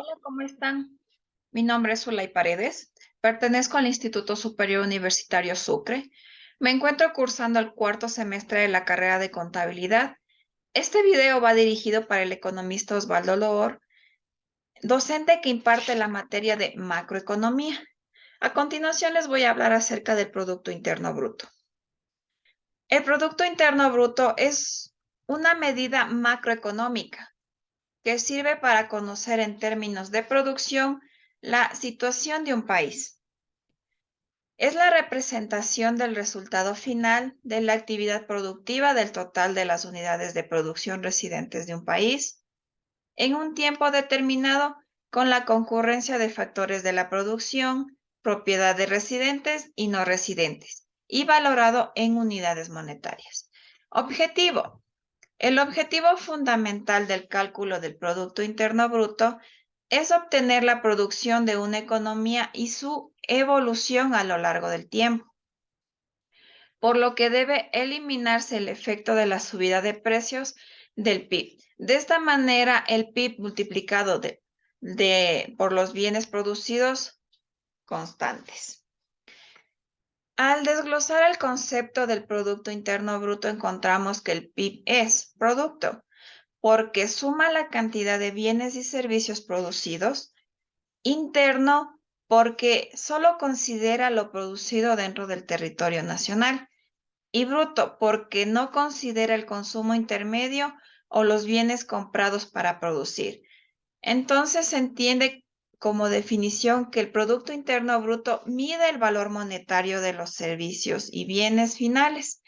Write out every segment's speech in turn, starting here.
Hola, ¿cómo están? Mi nombre es Zulay Paredes, pertenezco al Instituto Superior Universitario Sucre. Me encuentro cursando el cuarto semestre de la carrera de contabilidad. Este video va dirigido para el economista Osvaldo Loor, docente que imparte la materia de macroeconomía. A continuación les voy a hablar acerca del Producto Interno Bruto. El Producto Interno Bruto es una medida macroeconómica que sirve para conocer en términos de producción la situación de un país. Es la representación del resultado final de la actividad productiva del total de las unidades de producción residentes de un país en un tiempo determinado con la concurrencia de factores de la producción, propiedad de residentes y no residentes, y valorado en unidades monetarias. Objetivo: el objetivo fundamental del cálculo del Producto Interno Bruto es obtener la producción de una economía y su evolución a lo largo del tiempo, por lo que debe eliminarse el efecto de la subida de precios del PIB. De esta manera, el PIB multiplicado por los bienes producidos constantes. Al desglosar el concepto del Producto Interno Bruto, encontramos que el PIB es producto, porque suma la cantidad de bienes y servicios producidos; interno, porque solo considera lo producido dentro del territorio nacional; y bruto, porque no considera el consumo intermedio o los bienes comprados para producir. Entonces se entiende como definición que el Producto Interno Bruto mide el valor monetario de los servicios y bienes finales,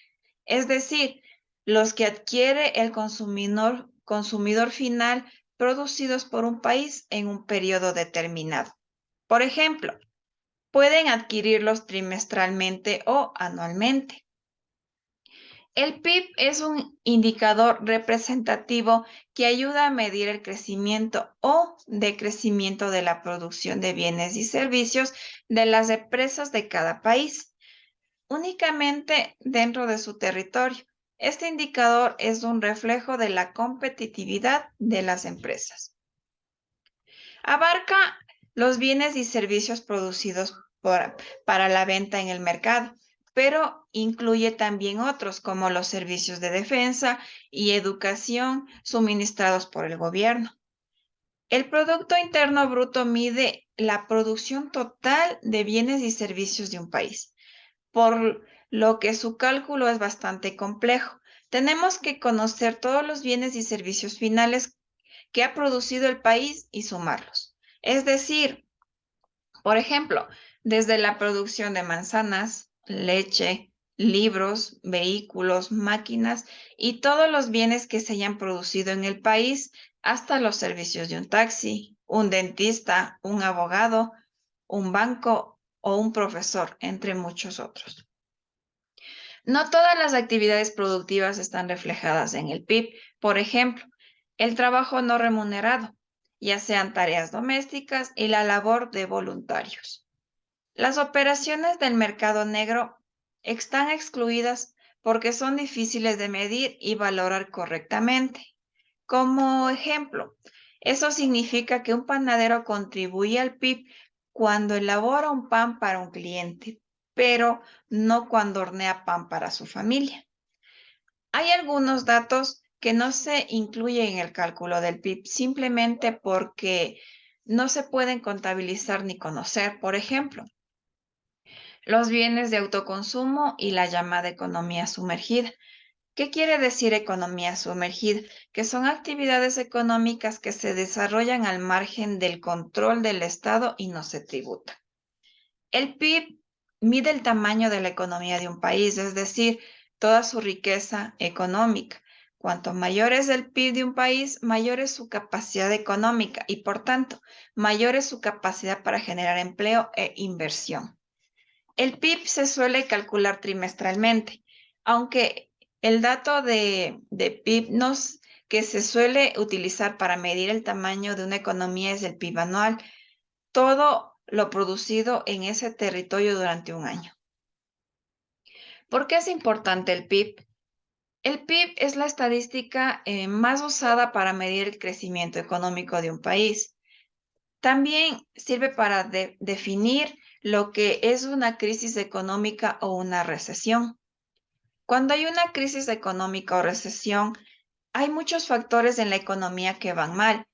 es decir, los que adquiere el consumidor final producidos por un país en un periodo determinado. Por ejemplo, pueden adquirirlos trimestralmente o anualmente. El PIB es un indicador representativo que ayuda a medir el crecimiento o decrecimiento de la producción de bienes y servicios de las empresas de cada país, únicamente dentro de su territorio. Este indicador es un reflejo de la competitividad de las empresas. Abarca los bienes y servicios producidos para la venta en el mercado, pero incluye también otros como los servicios de defensa y educación suministrados por el gobierno. El Producto Interno Bruto mide la producción total de bienes y servicios de un país, por lo que su cálculo es bastante complejo. Tenemos que conocer todos los bienes y servicios finales que ha producido el país y sumarlos. Es decir, por ejemplo, desde la producción de manzanas, leche, libros, vehículos, máquinas y todos los bienes que se hayan producido en el país, hasta los servicios de un taxi, un dentista, un abogado, un banco o un profesor, entre muchos otros. No todas las actividades productivas están reflejadas en el PIB. Por ejemplo, el trabajo no remunerado, ya sean tareas domésticas y la labor de voluntarios. Las operaciones del mercado negro están excluidas porque son difíciles de medir y valorar correctamente. Como ejemplo, eso significa que un panadero contribuye al PIB cuando elabora un pan para un cliente, pero no cuando hornea pan para su familia. Hay algunos datos que no se incluyen en el cálculo del PIB simplemente porque no se pueden contabilizar ni conocer. Por ejemplo, los bienes de autoconsumo y la llamada economía sumergida. ¿Qué quiere decir economía sumergida? Que son actividades económicas que se desarrollan al margen del control del Estado y no se tributan. El PIB mide el tamaño de la economía de un país, es decir, toda su riqueza económica. Cuanto mayor es el PIB de un país, mayor es su capacidad económica y, por tanto, mayor es su capacidad para generar empleo e inversión. El PIB se suele calcular trimestralmente, aunque el dato de PIB que se suele utilizar para medir el tamaño de una economía es el PIB anual, todo lo producido en ese territorio durante un año. ¿Por qué es importante el PIB? El PIB es la estadística más usada para medir el crecimiento económico de un país. También sirve para definir lo que es una crisis económica o una recesión. Cuando hay una crisis económica o recesión, hay muchos factores en la economía que van mal.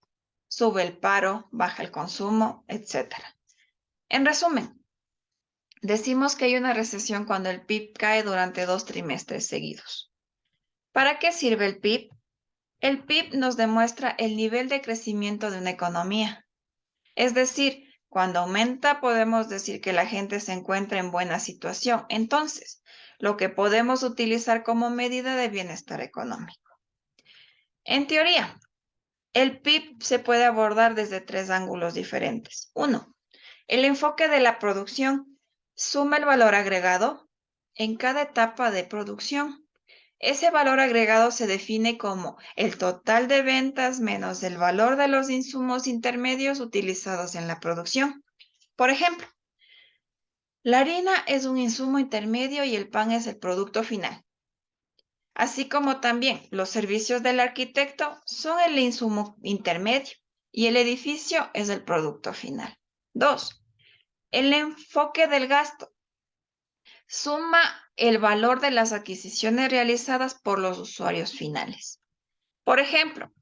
Sube el paro, baja el consumo, etc. En resumen, decimos que hay una recesión cuando el PIB cae durante 2 trimestres seguidos. ¿Para qué sirve el PIB? El PIB nos demuestra el nivel de crecimiento de una economía. Es decir, cuando aumenta podemos decir que la gente se encuentra en buena situación. Entonces, lo que podemos utilizar como medida de bienestar económico. En teoría, el PIB se puede abordar desde 3 ángulos diferentes. 1. El enfoque de la producción suma el valor agregado en cada etapa de producción. Ese valor agregado se define como el total de ventas menos el valor de los insumos intermedios utilizados en la producción. Por ejemplo, la harina es un insumo intermedio y el pan es el producto final. Así como también los servicios del arquitecto son el insumo intermedio y el edificio es el producto final. 2. El enfoque del gasto suma el valor de las adquisiciones realizadas por los usuarios finales. Por ejemplo,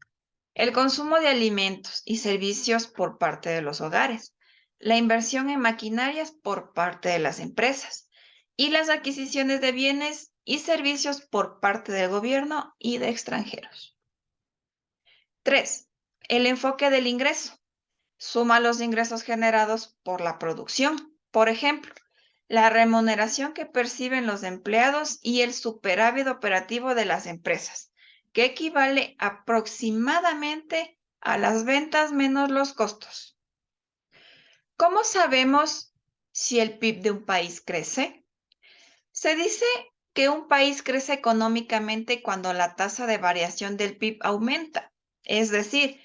el consumo de alimentos y servicios por parte de los hogares, la inversión en maquinarias por parte de las empresas y las adquisiciones de bienes y servicios por parte del gobierno y de extranjeros. 3. El enfoque del ingreso. Suma los ingresos generados por la producción. Por ejemplo, la remuneración que perciben los empleados y el superávit operativo de las empresas, que equivale aproximadamente a las ventas menos los costos. ¿Cómo sabemos si el PIB de un país crece? Se dice que un país crece económicamente cuando la tasa de variación del PIB aumenta, es decir,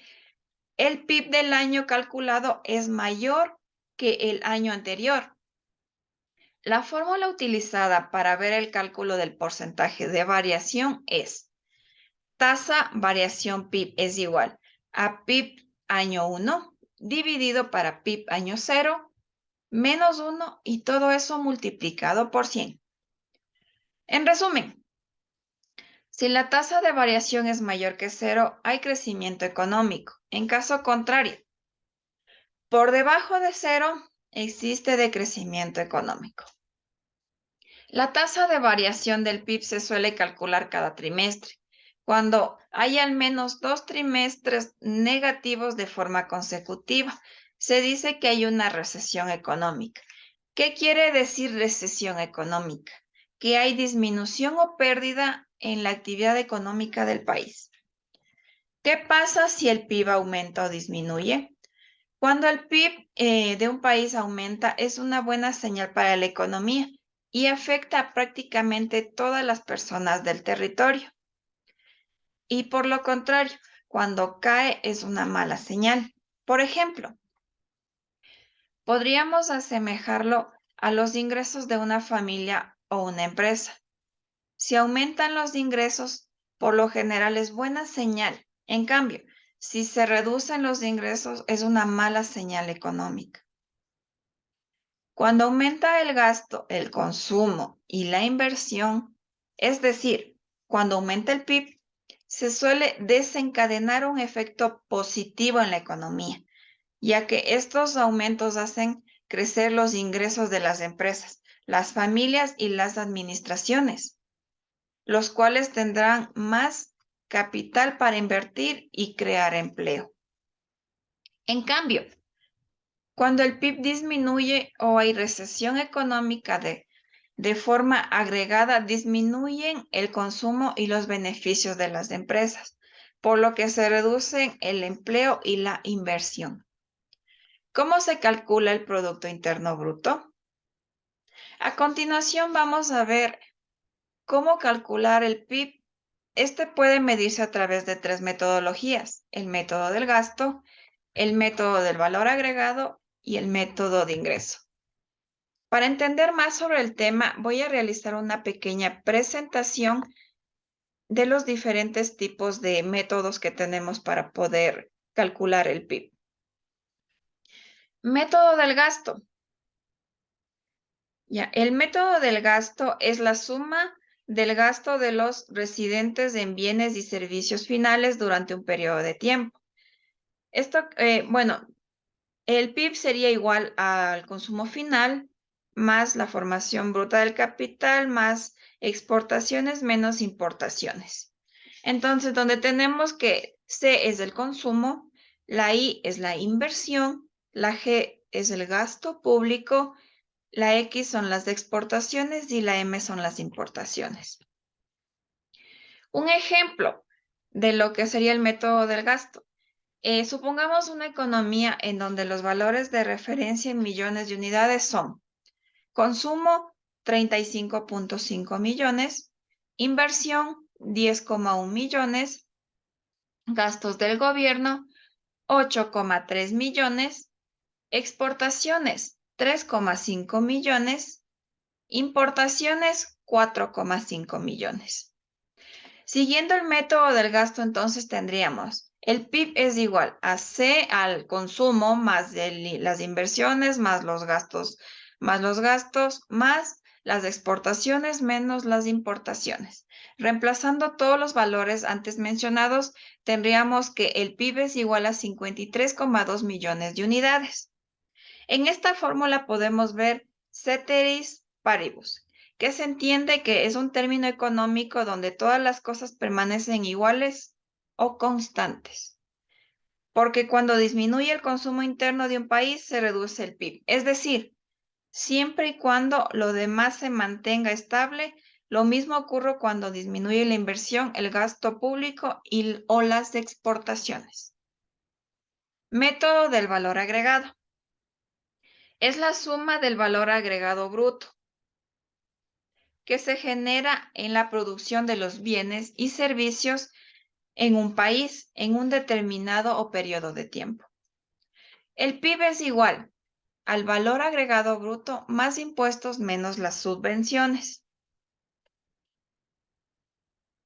el PIB del año calculado es mayor que el año anterior. La fórmula utilizada para ver el cálculo del porcentaje de variación es tasa variación PIB es igual a PIB año 1 dividido para PIB año 0 menos 1 y todo eso multiplicado por 100. En resumen, si la tasa de variación es mayor que 0, hay crecimiento económico. En caso contrario, por debajo de 0 existe decrecimiento económico. La tasa de variación del PIB se suele calcular cada trimestre, cuando hay al menos 2 trimestres negativos de forma consecutiva. Se dice que hay una recesión económica. ¿Qué quiere decir recesión económica? Que hay disminución o pérdida en la actividad económica del país. ¿Qué pasa si el PIB aumenta o disminuye? Cuando el PIB de un país aumenta, es una buena señal para la economía y afecta a prácticamente todas las personas del territorio. Y por lo contrario, cuando cae es una mala señal. Por ejemplo, podríamos asemejarlo a los ingresos de una familia o una empresa. Si aumentan los ingresos, por lo general es buena señal. En cambio, si se reducen los ingresos, es una mala señal económica. Cuando aumenta el gasto, el consumo y la inversión, es decir, cuando aumenta el PIB, se suele desencadenar un efecto positivo en la economía, ya que estos aumentos hacen crecer los ingresos de las empresas, las familias y las administraciones, los cuales tendrán más capital para invertir y crear empleo. En cambio, cuando el PIB disminuye o hay recesión económica de forma agregada, disminuyen el consumo y los beneficios de las empresas, por lo que se reducen el empleo y la inversión. ¿Cómo se calcula el Producto Interno Bruto? A continuación vamos a ver cómo calcular el PIB. Este puede medirse a través de 3 metodologías: el método del gasto, el método del valor agregado y el método de ingreso. Para entender más sobre el tema, voy a realizar una pequeña presentación de los diferentes tipos de métodos que tenemos para poder calcular el PIB. Método del gasto. Ya, el método del gasto es la suma del gasto de los residentes en bienes y servicios finales durante un periodo de tiempo. Esto, bueno, el PIB sería igual al consumo final más la formación bruta del capital más exportaciones menos importaciones. Entonces, donde tenemos que C es el consumo, la I es la inversión, la G es el gasto público, la X son las exportaciones y la M son las importaciones. Un ejemplo de lo que sería el método del gasto. Supongamos una economía en donde los valores de referencia en millones de unidades son consumo 35.5 millones, inversión 10,1 millones, gastos del gobierno 8,3 millones, exportaciones 3,5 millones, importaciones 4,5 millones. Siguiendo el método del gasto, entonces tendríamos el PIB es igual a C al consumo más las inversiones más los gastos, más las exportaciones menos las importaciones. Reemplazando todos los valores antes mencionados, tendríamos que el PIB es igual a 53,2 millones de unidades. En esta fórmula podemos ver ceteris paribus, que se entiende que es un término económico donde todas las cosas permanecen iguales o constantes. Porque cuando disminuye el consumo interno de un país, se reduce el PIB. Es decir, siempre y cuando lo demás se mantenga estable, lo mismo ocurre cuando disminuye la inversión, el gasto público o las exportaciones. Método del valor agregado. Es la suma del valor agregado bruto que se genera en la producción de los bienes y servicios en un país en un determinado o periodo de tiempo. El PIB es igual al valor agregado bruto más impuestos menos las subvenciones.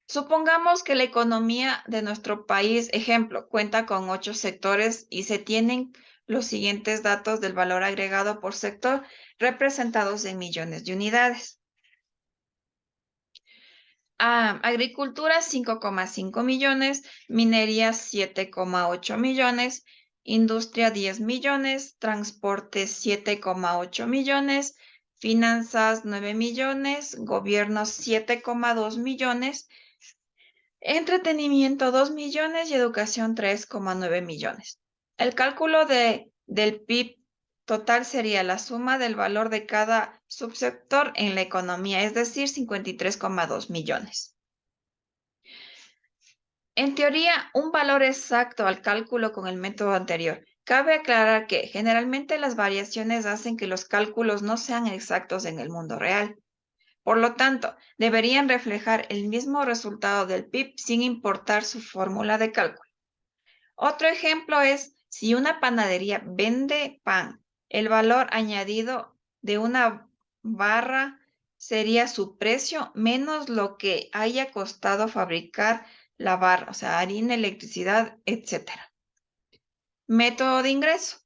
Supongamos que la economía de nuestro país, ejemplo, cuenta con 8 sectores y se tienen los siguientes datos del valor agregado por sector representados en millones de unidades. Agricultura 5,5 millones, minería 7,8 millones, industria 10 millones, transporte 7,8 millones, finanzas 9 millones, gobierno 7,2 millones, entretenimiento 2 millones y educación 3,9 millones. El cálculo del PIB total sería la suma del valor de cada subsector en la economía, es decir, 53,2 millones. En teoría, un valor exacto al cálculo con el método anterior. Cabe aclarar que generalmente las variaciones hacen que los cálculos no sean exactos en el mundo real. Por lo tanto, deberían reflejar el mismo resultado del PIB sin importar su fórmula de cálculo. Otro ejemplo es si una panadería vende pan, el valor añadido de una barra sería su precio menos lo que haya costado fabricar la barra, o sea, harina, electricidad, etc. Método de ingreso.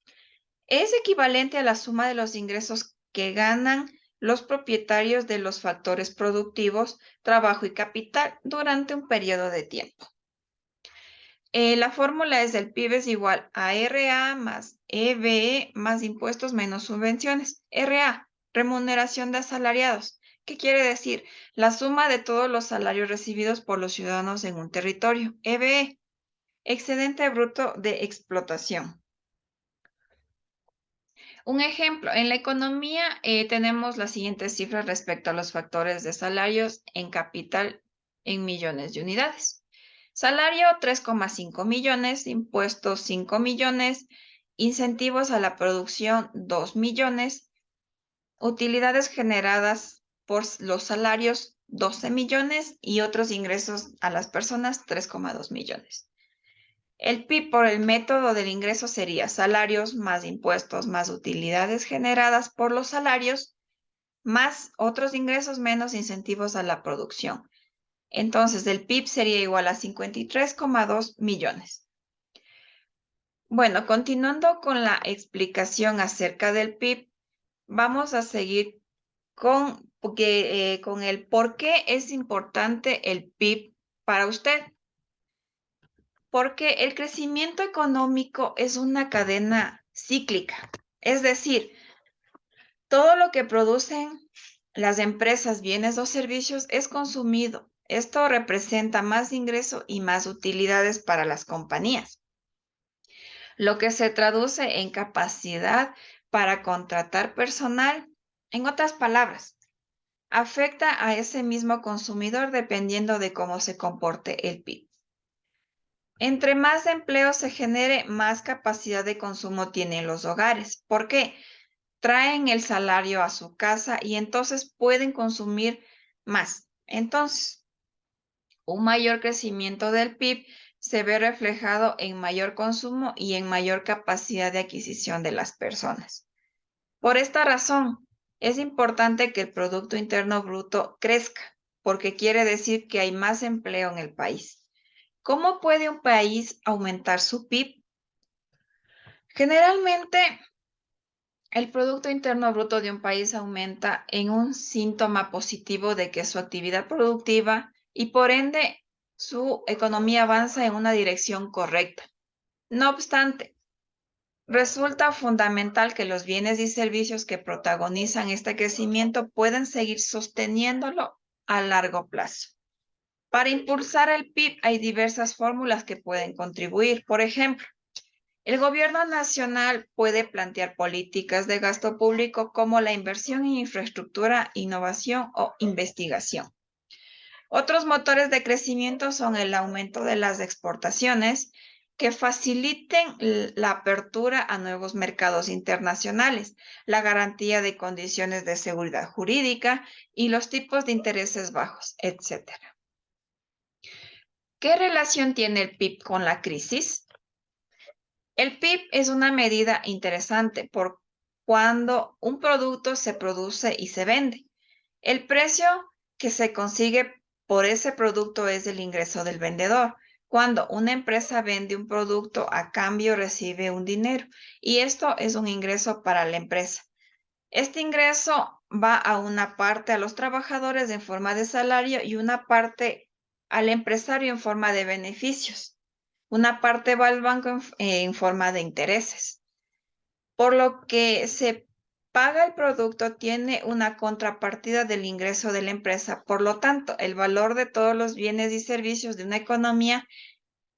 Es equivalente a la suma de los ingresos que ganan los propietarios de los factores productivos, trabajo y capital durante un periodo de tiempo. La fórmula es el PIB es igual a RA más EBE más impuestos menos subvenciones. RA, remuneración de asalariados. ¿Qué quiere decir? La suma de todos los salarios recibidos por los ciudadanos en un territorio. EBE, excedente bruto de explotación. Un ejemplo, en la economía tenemos las siguientes cifras respecto a los factores de salarios en capital en millones de unidades. Salario 3,5 millones, impuestos 5 millones, incentivos a la producción 2 millones, utilidades generadas por los salarios 12 millones y otros ingresos a las personas 3,2 millones. El PIB por el método del ingreso sería salarios más impuestos más utilidades generadas por los salarios más otros ingresos menos incentivos a la producción. Entonces, el PIB sería igual a 53,2 millones. Bueno, continuando con la explicación acerca del PIB, vamos a seguir con el por qué es importante el PIB para usted. Porque el crecimiento económico es una cadena cíclica. Es decir, todo lo que producen las empresas, bienes o servicios es consumido. Esto representa más ingreso y más utilidades para las compañías, lo que se traduce en capacidad para contratar personal. En otras palabras, afecta a ese mismo consumidor dependiendo de cómo se comporte el PIB. Entre más empleo se genere, más capacidad de consumo tienen los hogares. ¿Por qué? Traen el salario a su casa y entonces pueden consumir más. Entonces, un mayor crecimiento del PIB se ve reflejado en mayor consumo y en mayor capacidad de adquisición de las personas. Por esta razón, es importante que el Producto Interno Bruto crezca, porque quiere decir que hay más empleo en el país. ¿Cómo puede un país aumentar su PIB? Generalmente, el Producto Interno Bruto de un país aumenta en un síntoma positivo de que su actividad productiva y por ende su economía avanza en una dirección correcta. No obstante, resulta fundamental que los bienes y servicios que protagonizan este crecimiento puedan seguir sosteniéndolo a largo plazo. Para impulsar el PIB hay diversas fórmulas que pueden contribuir. Por ejemplo, el gobierno nacional puede plantear políticas de gasto público como la inversión en infraestructura, innovación o investigación. Otros motores de crecimiento son el aumento de las exportaciones que faciliten la apertura a nuevos mercados internacionales, la garantía de condiciones de seguridad jurídica y los tipos de intereses bajos, etcétera. ¿Qué relación tiene el PIB con la crisis? El PIB es una medida interesante por cuando un producto se produce y se vende. El precio que se consigue por ese producto es el ingreso del vendedor. Cuando una empresa vende un producto, a cambio recibe un dinero y esto es un ingreso para la empresa. Este ingreso va a una parte a los trabajadores en forma de salario y una parte al empresario en forma de beneficios. Una parte va al banco en forma de intereses. Por lo que se paga el producto tiene una contrapartida del ingreso de la empresa. Por lo tanto, el valor de todos los bienes y servicios de una economía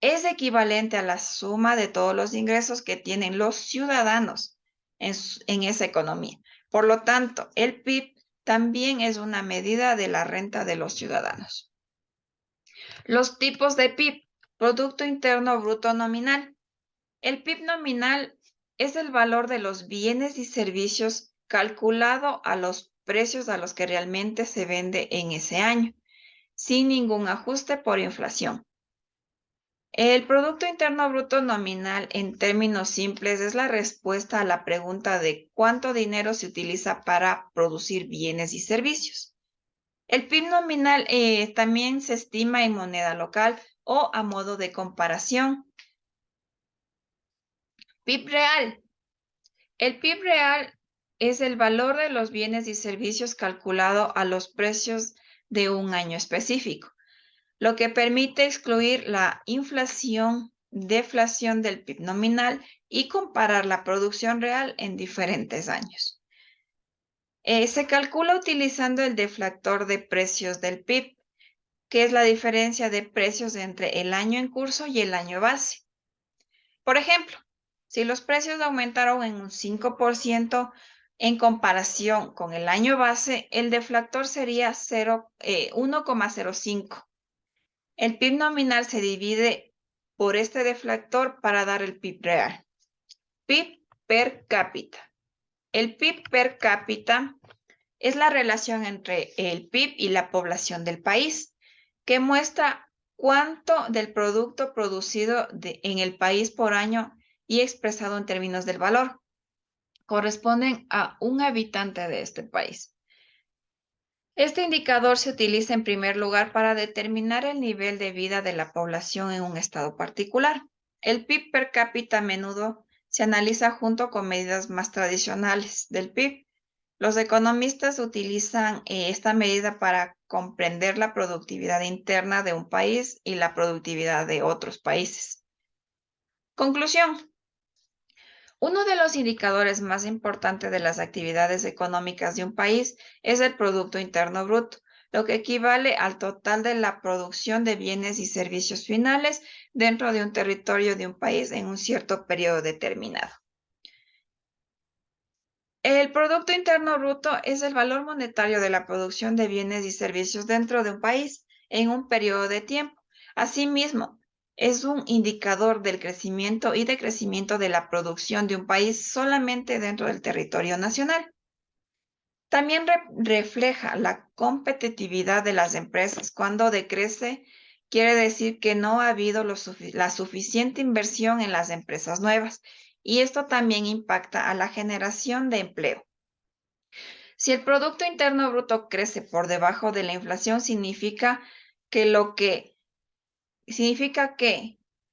es equivalente a la suma de todos los ingresos que tienen los ciudadanos en esa economía. Por lo tanto, el PIB también es una medida de la renta de los ciudadanos. Los tipos de PIB, Producto Interno Bruto Nominal. El PIB nominal es el valor de los bienes y servicios calculado a los precios a los que realmente se vende en ese año, sin ningún ajuste por inflación. El Producto Interno Bruto nominal, en términos simples, es la respuesta a la pregunta de cuánto dinero se utiliza para producir bienes y servicios. El PIB nominal también se estima en moneda local o a modo de comparación. PIB real. El PIB real es el valor de los bienes y servicios calculado a los precios de un año específico, lo que permite excluir la inflación, deflación del PIB nominal y comparar la producción real en diferentes años. Se calcula utilizando el deflactor de precios del PIB, que es la diferencia de precios entre el año en curso y el año base. Por ejemplo, si los precios aumentaron en un 5% en comparación con el año base, el deflactor sería 1,05. El PIB nominal se divide por este deflactor para dar el PIB real. PIB per cápita. El PIB per cápita es la relación entre el PIB y la población del país, que muestra cuánto del producto producido en el país por año y expresado en términos del valor corresponden a un habitante de este país. Este indicador se utiliza en primer lugar para determinar el nivel de vida de la población en un estado particular. El PIB per cápita a menudo se analiza junto con medidas más tradicionales del PIB. Los economistas utilizan esta medida para comprender la productividad interna de un país y la productividad de otros países. Conclusión. Uno de los indicadores más importantes de las actividades económicas de un país es el Producto Interno Bruto, lo que equivale al total de la producción de bienes y servicios finales dentro de un territorio de un país en un cierto periodo determinado. El Producto Interno Bruto es el valor monetario de la producción de bienes y servicios dentro de un país en un periodo de tiempo. Asimismo, es un indicador del crecimiento y decrecimiento de la producción de un país solamente dentro del territorio nacional. También refleja la competitividad de las empresas. Cuando decrece, quiere decir que no ha habido la suficiente inversión en las empresas nuevas, y esto también impacta a la generación de empleo. Si el Producto Interno Bruto crece por debajo de la inflación, significa que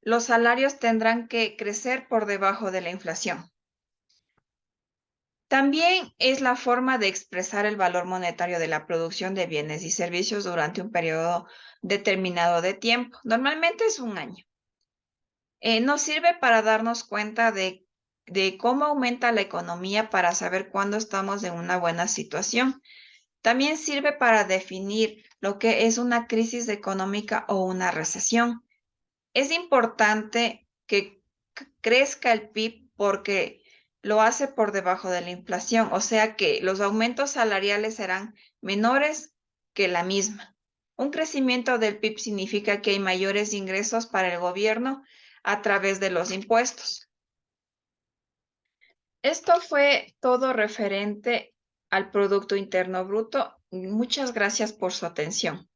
los salarios tendrán que crecer por debajo de la inflación. También es la forma de expresar el valor monetario de la producción de bienes y servicios durante un periodo determinado de tiempo. Normalmente es un año. Nos sirve para darnos cuenta de cómo aumenta la economía para saber cuándo estamos en una buena situación. También sirve para definir lo que es una crisis económica o una recesión. Es importante que crezca el PIB porque lo hace por debajo de la inflación, o sea que los aumentos salariales serán menores que la misma. Un crecimiento del PIB significa que hay mayores ingresos para el gobierno a través de los impuestos. Esto fue todo referente al Producto Interno Bruto. Muchas gracias por su atención.